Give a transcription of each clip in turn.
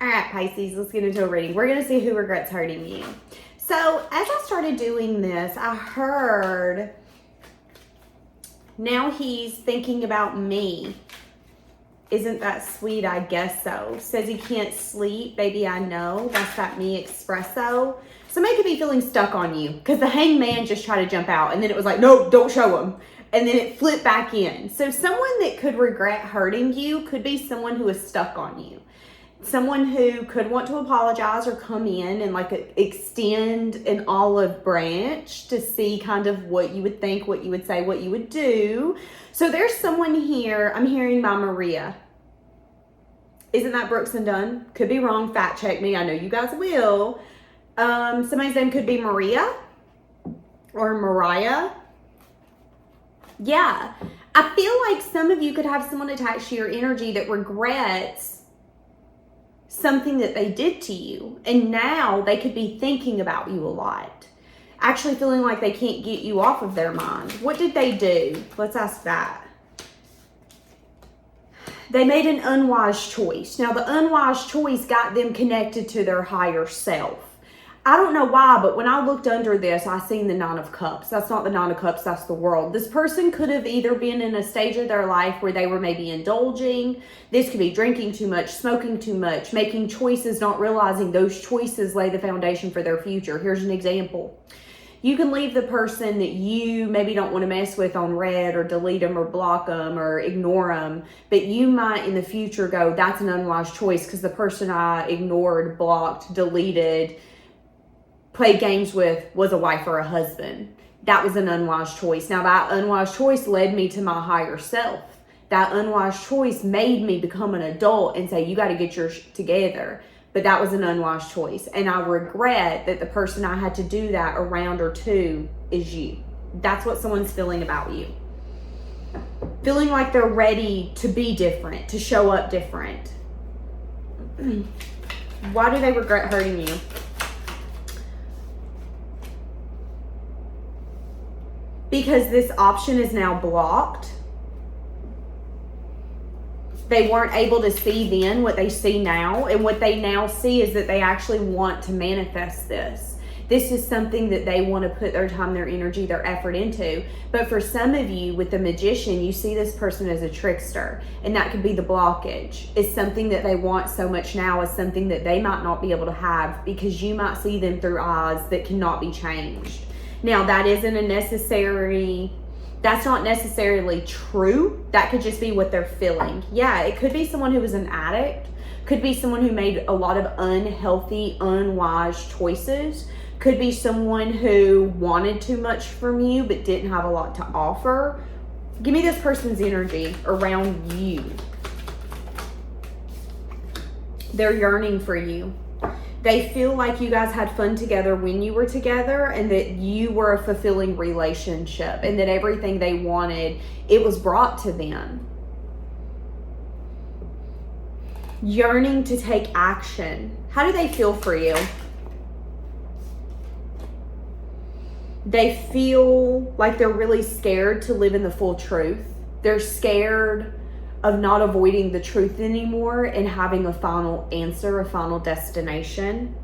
All right, Pisces, let's get into a reading. We're going to see who regrets hurting you. So as I started doing this, I heard, now he's thinking about me. Isn't that sweet? I guess so. Says he can't sleep. Baby, I know. That's that me espresso. Somebody could be feeling stuck on you because the hangman just tried to jump out and then it was like, no, don't show him. And then it flipped back in. So someone that could regret hurting you could be someone who is stuck on you. Someone who could want to apologize or come in and like extend an olive branch to see kind of what you would think, what you would say, what you would do. So there's someone here, I'm hearing by Maria. Isn't that Brooks and Dunn? Could be wrong, fact check me. I know you guys will. Somebody's name could be Maria or Mariah. Yeah. I feel like some of you could have someone attached to your energy that regrets something that they did to you, and now they could be thinking about you a lot, actually feeling like they can't get you off of their mind. What did they do? Let's ask that. They made an unwise choice. Now the unwise choice got them connected to their higher self. I don't know why, but when I looked under this, I seen the Nine of Cups. That's not the Nine of Cups, that's the World. This person could have either been in a stage of their life where they were maybe indulging. This could be drinking too much, smoking too much, making choices, not realizing those choices lay the foundation for their future. Here's an example. You can leave the person that you maybe don't want to mess with on red, or delete them or block them or ignore them. But you might in the future go, that's an unwise choice because the person I ignored, blocked, deleted, played games with was a wife or a husband. That was an unwise choice. Now that unwise choice led me to my higher self. That unwise choice made me become an adult and say, you got to get yours together. But that was an unwise choice. And I regret that the person I had to do that around or to is you. That's what someone's feeling about you. Feeling like they're ready to be different, to show up different. Why do they regret hurting you? Because this option is now blocked. They weren't able to see then what they see now. And what they now see is that they actually want to manifest this. This is something that they want to put their time, their energy, their effort into. But for some of you with the Magician, you see this person as a trickster. And that could be the blockage. It's something that they want so much now, is something that they might not be able to have because you might see them through eyes that cannot be changed. Now, that isn't a necessary, that's not necessarily true. That could just be what they're feeling. Yeah, it could be someone who was an addict. Could be someone who made a lot of unhealthy, unwise choices. Could be someone who wanted too much from you but didn't have a lot to offer. Give me this person's energy around you. They're yearning for you. They feel like you guys had fun together when you were together, and that you were a fulfilling relationship, and that everything they wanted, it was brought to them. Yearning to take action. How do they feel for you? They feel like they're really scared to live in the full truth. They're scared of not avoiding the truth anymore and having a final answer, a final destination.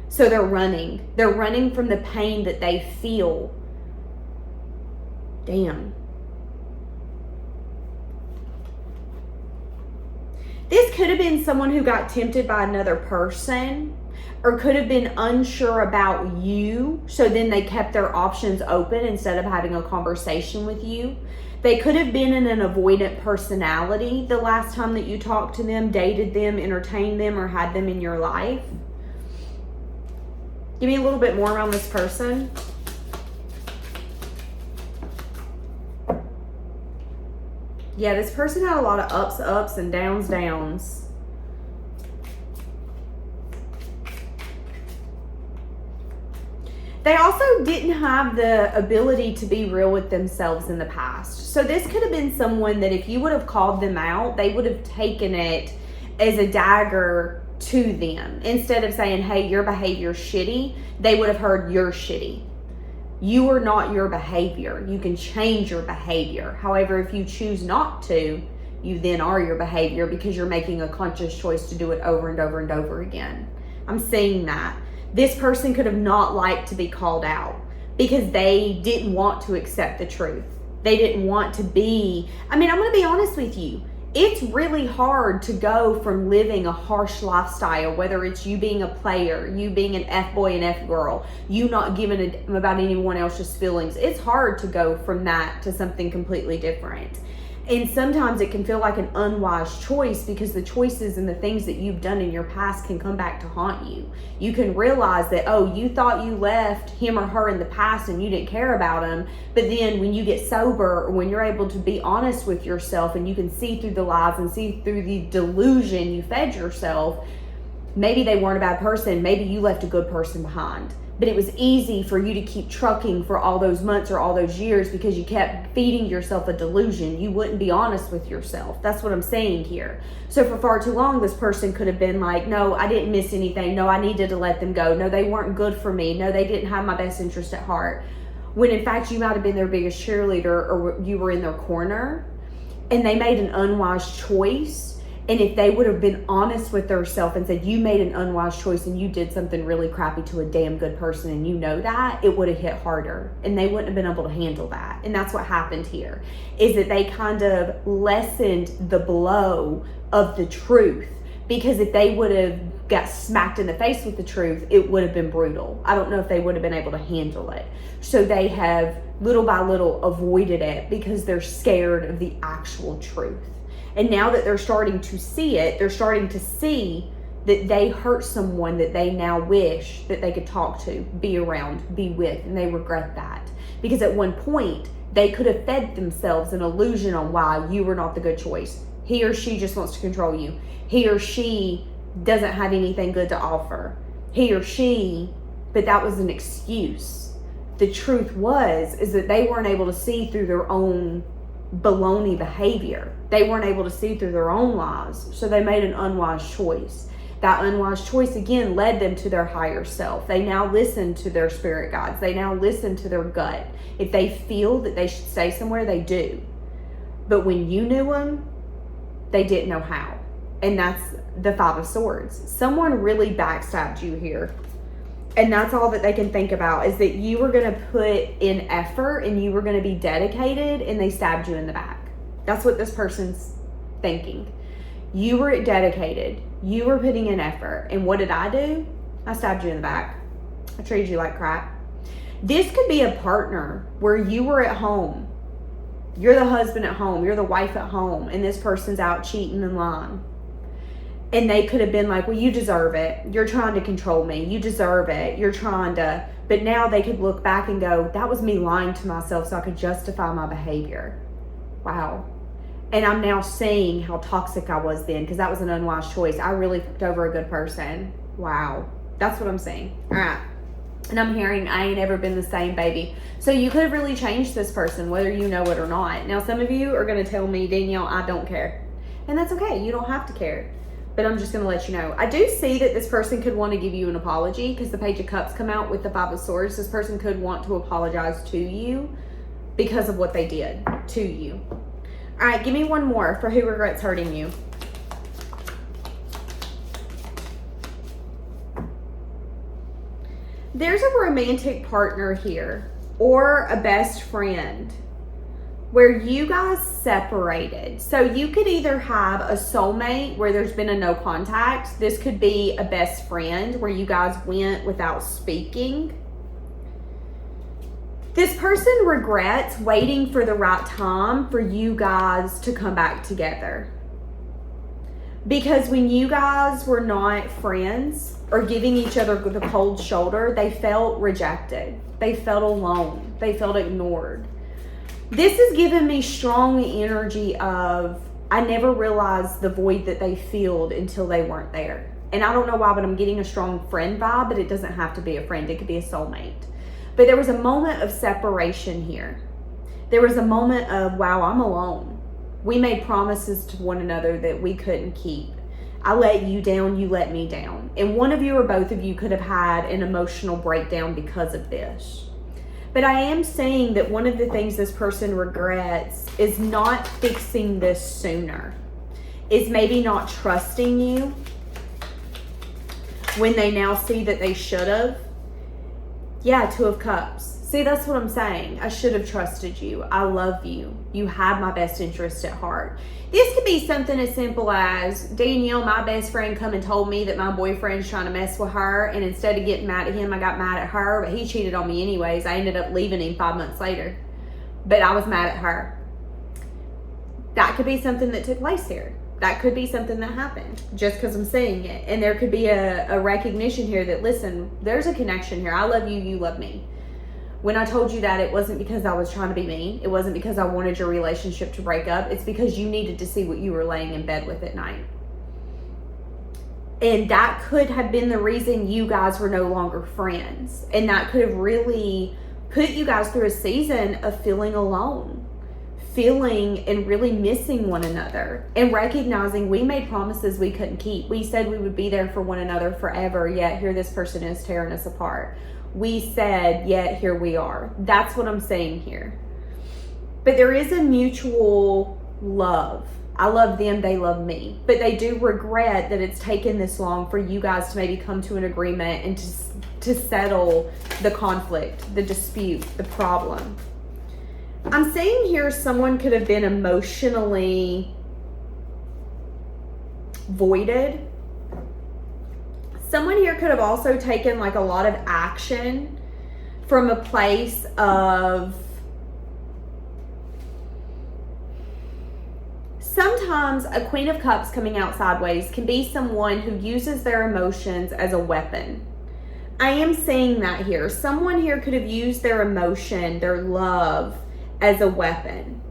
So they're running. They're running from the pain that they feel. Damn. This could have been someone who got tempted by another person, or could have been unsure about you, so then they kept their options open instead of having a conversation with you. They could have been in an avoidant personality the last time that you talked to them, dated them, entertained them, or had them in your life. Give me a little bit more around this person. Yeah, this person had a lot of ups, and downs. They also didn't have the ability to be real with themselves in the past. So this could have been someone that if you would have called them out, they would have taken it as a dagger to them. Instead of saying, hey, your behavior's shitty, they would have heard you're shitty. You are not your behavior. You can change your behavior. However, if you choose not to, you then are your behavior, because you're making a conscious choice to do it over and over and over again. I'm seeing that. This person could have not liked to be called out because they didn't want to accept the truth. They didn't want to be, I'm going to be honest with you. It's really hard to go from living a harsh lifestyle, whether it's you being a player, you being an F-boy and F-girl, you not giving a damn about anyone else's feelings. It's hard to go from that to something completely different. And sometimes it can feel like an unwise choice, because the choices and the things that you've done in your past can come back to haunt you. You can realize that, oh, you thought you left him or her in the past and you didn't care about him. But then when you get sober, or when you're able to be honest with yourself and you can see through the lies and see through the delusion you fed yourself, maybe they weren't a bad person. Maybe you left a good person behind. But it was easy for you to keep trucking for all those months or all those years because you kept feeding yourself a delusion. You wouldn't be honest with yourself. That's what I'm saying here. So for far too long, this person could have been like, no, I didn't miss anything. No, I needed to let them go. No, they weren't good for me. No, they didn't have my best interest at heart. When in fact, you might have been their biggest cheerleader, or you were in their corner, and they made an unwise choice. And if they would have been honest with themselves and said, you made an unwise choice and you did something really crappy to a damn good person, and you know that, it would have hit harder and they wouldn't have been able to handle that. And that's what happened here, is that they kind of lessened the blow of the truth, because if they would have got smacked in the face with the truth, it would have been brutal. I don't know if they would have been able to handle it. So they have little by little avoided it because they're scared of the actual truth. And now that they're starting to see it, they're starting to see that they hurt someone that they now wish that they could talk to, be around, be with, and they regret that. Because at one point, they could have fed themselves an illusion on why you were not the good choice. He or she just wants to control you. He or she doesn't have anything good to offer. He or she, but that was an excuse. The truth is that they weren't able to see through their own baloney behavior. They weren't able to see through their own lies, so they made an unwise choice. That unwise choice again led them to their higher self. They now listen to their spirit guides. They now listen to their gut. If they feel that they should stay somewhere, they do. But when you knew them, they didn't know how. And that's the Five of Swords. Someone really backstabbed you here. And that's all that they can think about, is that you were going to put in effort and you were going to be dedicated, and they stabbed you in the back. That's what this person's thinking. You were dedicated. You were putting in effort. And what did I do? I stabbed you in the back. I treated you like crap. This could be a partner where you were at home. You're the husband at home. You're the wife at home. And this person's out cheating and lying. And they could have been like, well, you deserve it. You're trying to control me. You deserve it. You're trying to. But now they could look back and go, that was me lying to myself so I could justify my behavior. Wow. And I'm now seeing how toxic I was then, because that was an unwise choice. I really fucked over a good person. Wow. That's what I'm saying. All right. And I'm hearing, I ain't ever been the same, baby. So you could have really changed this person, whether you know it or not. Now, some of you are going to tell me, Danielle, I don't care. And that's okay. You don't have to care. But I'm just going to let you know. I do see that this person could want to give you an apology, because the Page of Cups come out with the Five of Swords. This person could want to apologize to you because of what they did to you. All right, give me one more for who regrets hurting you. There's a romantic partner here, or a best friend, where you guys separated. So you could either have a soulmate where there's been a no contact. This could be a best friend where you guys went without speaking. This person regrets waiting for the right time for you guys to come back together. Because when you guys were not friends or giving each other the cold shoulder, they felt rejected. They felt alone. They felt ignored. This has given me strong energy of, I never realized the void that they filled until they weren't there. And I don't know why, but I'm getting a strong friend vibe, but it doesn't have to be a friend. It could be a soulmate. But there was a moment of separation here. There was a moment of, wow, I'm alone. We made promises to one another that we couldn't keep. I let you down, you let me down. And one of you or both of you could have had an emotional breakdown because of this. But I am saying that one of the things this person regrets is not fixing this sooner. Is maybe not trusting you when they now see that they should have. Yeah, Two of Cups. See, that's what I'm saying. I should have trusted you. I love you. You have my best interest at heart. This could be something as simple as, Danielle, my best friend, come and told me that my boyfriend's trying to mess with her, and instead of getting mad at him, I got mad at her, but he cheated on me anyways. I ended up leaving him 5 months later, but I was mad at her. That could be something that took place here. That could be something that happened just because I'm saying it. And there could be a recognition here that, listen, there's a connection here. I love you, you love me. When I told you that, it wasn't because I was trying to be mean. It wasn't because I wanted your relationship to break up. It's because you needed to see what you were laying in bed with at night. And that could have been the reason you guys were no longer friends. And that could have really put you guys through a season of feeling alone, feeling and really missing one another, and recognizing we made promises we couldn't keep. We said we would be there for one another forever, yet here this person is tearing us apart. We said, yet here we are. That's what I'm saying here. But there is a mutual love. I love them, they love me. But they do regret that it's taken this long for you guys to maybe come to an agreement and to settle the conflict, the dispute, the problem. I'm saying here someone could have been emotionally voided. Someone here could have also taken like a lot of action from a place of, sometimes a Queen of Cups coming out sideways can be someone who uses their emotions as a weapon. I am saying that here. Someone here could have used their emotion, their love, as a weapon.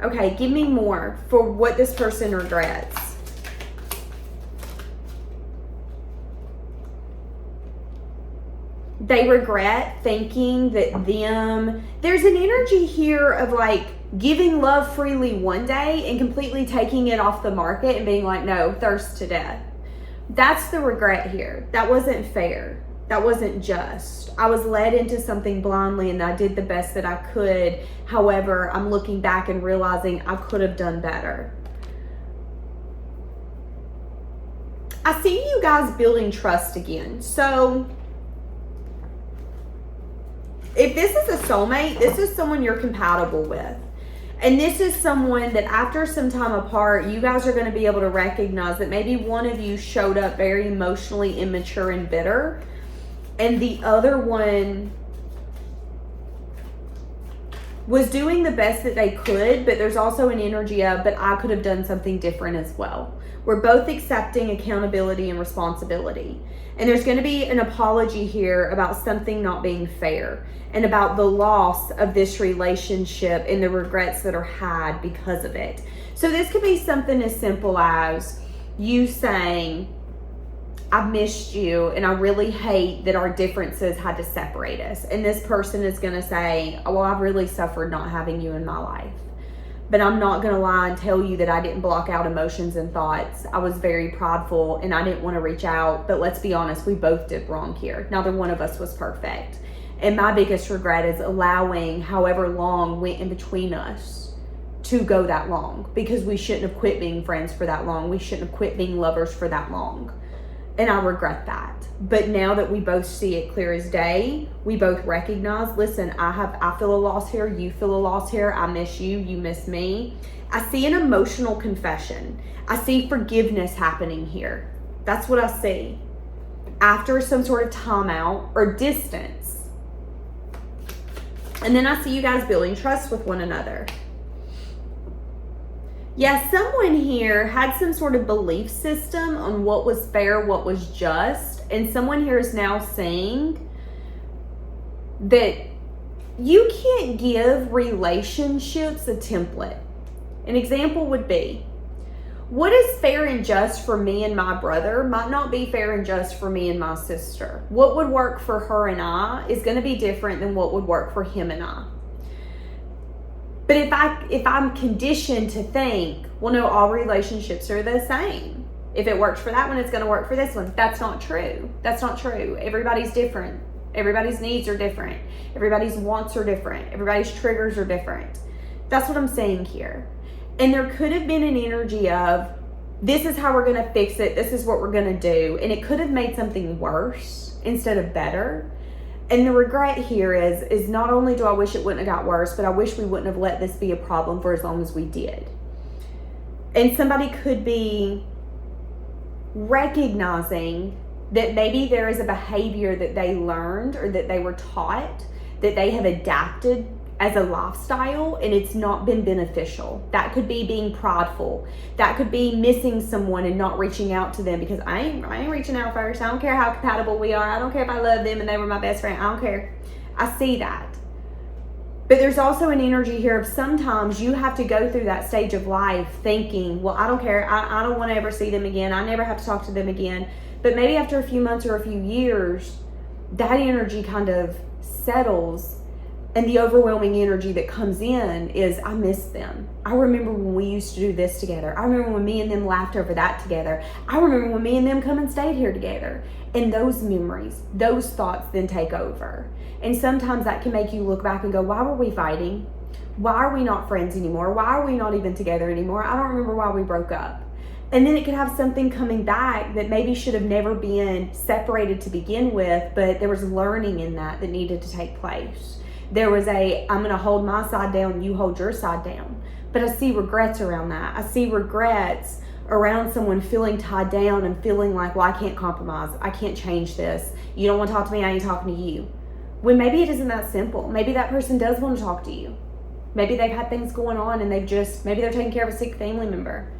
Okay, give me more for what this person regrets. They regret thinking that there's an energy here of like giving love freely one day and completely taking it off the market and being like, no, thirst to death. That's the regret here. That wasn't fair. That wasn't just. I was led into something blindly and I did the best that I could. However, I'm looking back and realizing I could have done better. I see you guys building trust again. So if this is a soulmate, this is someone you're compatible with. And this is someone that after some time apart, you guys are going to be able to recognize that maybe one of you showed up very emotionally immature and bitter, and the other one was doing the best that they could, but there's also an energy of, but I could have done something different as well. We're both accepting accountability and responsibility. And there's going to be an apology here about something not being fair and about the loss of this relationship and the regrets that are had because of it. So this could be something as simple as you saying, I've missed you and I really hate that our differences had to separate us. And this person is going to say, well, I've really suffered not having you in my life. But I'm not going to lie and tell you that I didn't block out emotions and thoughts. I was very prideful and I didn't want to reach out. But let's be honest, we both did wrong here. Neither one of us was perfect. And my biggest regret is allowing however long went in between us to go that long. Because we shouldn't have quit being friends for that long. We shouldn't have quit being lovers for that long. And I regret that. But now that we both see it clear as day, we both recognize, listen, I feel a loss here, you feel a loss here, I miss you, you miss me. I see an emotional confession. I see forgiveness happening here. That's what I see. After some sort of timeout or distance. And then I see you guys building trust with one another. Yeah, someone here had some sort of belief system on what was fair, what was just. And someone here is now saying that you can't give relationships a template. An example would be, what is fair and just for me and my brother might not be fair and just for me and my sister. What would work for her and I is going to be different than what would work for him and I. But if I'm conditioned to think, well, no, all relationships are the same. If it works for that one, it's going to work for this one. That's not true. That's not true. Everybody's different. Everybody's needs are different. Everybody's wants are different. Everybody's triggers are different. That's what I'm saying here. And there could have been an energy of, this is how we're going to fix it. This is what we're going to do. And it could have made something worse instead of better. And the regret here is not only do I wish it wouldn't have got worse, but I wish we wouldn't have let this be a problem for as long as we did. And somebody could be recognizing that maybe there is a behavior that they learned or that they were taught that they have adapted as a lifestyle and it's not been beneficial. That could be being prideful. That could be missing someone and not reaching out to them because I ain't reaching out first. I don't care how compatible we are. I don't care if I love them and they were my best friend. I don't care. I see that. But there's also an energy here of sometimes you have to go through that stage of life thinking, well, I don't care. I don't want to ever see them again. I never have to talk to them again. But maybe after a few months or a few years, that energy kind of settles. And the overwhelming energy that comes in is, I miss them. I remember when we used to do this together. I remember when me and them laughed over that together. I remember when me and them come and stayed here together. And those memories, those thoughts then take over. And sometimes that can make you look back and go, why were we fighting? Why are we not friends anymore? Why are we not even together anymore? I don't remember why we broke up. And then it could have something coming back that maybe should have never been separated to begin with, but there was learning in that needed to take place. There was I'm going to hold my side down, you hold your side down. But I see regrets around that. I see regrets around someone feeling tied down and feeling like, well, I can't compromise. I can't change this. You don't want to talk to me, I ain't talking to you. When maybe it isn't that simple. Maybe that person does want to talk to you. Maybe they've had things going on and maybe they're taking care of a sick family member.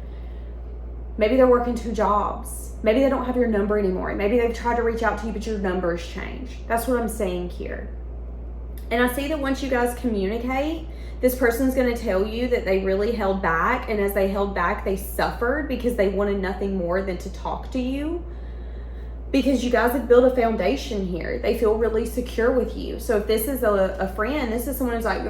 Maybe they're working 2 jobs. Maybe they don't have your number anymore. Maybe they've tried to reach out to you, but your number has changed. That's what I'm saying here. And I see that once you guys communicate, this person's going to tell you that they really held back. And as they held back, they suffered because they wanted nothing more than to talk to you. Because you guys have built a foundation here. They feel really secure with you. So if this is a friend, this is someone who's like,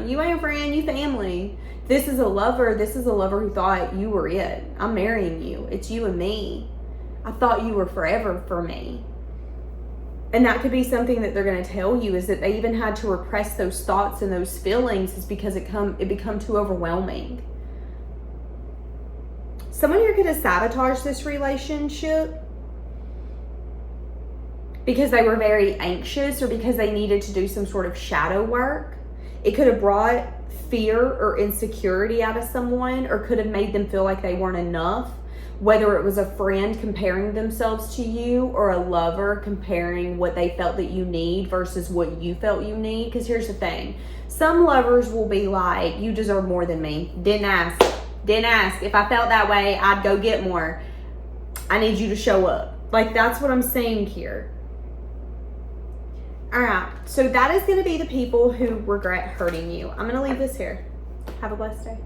you ain't a friend, you family. This is a lover who thought you were it. I'm marrying you. It's you and me. I thought you were forever for me. And that could be something that they're going to tell you, is that they even had to repress those thoughts and those feelings is because it become too overwhelming. Someone here could have sabotaged this relationship because they were very anxious or because they needed to do some sort of shadow work. It could have brought fear or insecurity out of someone, or could have made them feel like they weren't enough. Whether it was a friend comparing themselves to you or a lover comparing what they felt that you need versus what you felt you need. Because here's the thing. Some lovers will be like, you deserve more than me. Didn't ask. If I felt that way, I'd go get more. I need you to show up. Like, that's what I'm saying here. All right. So that is going to be the people who regret hurting you. I'm going to leave this here. Have a blessed day.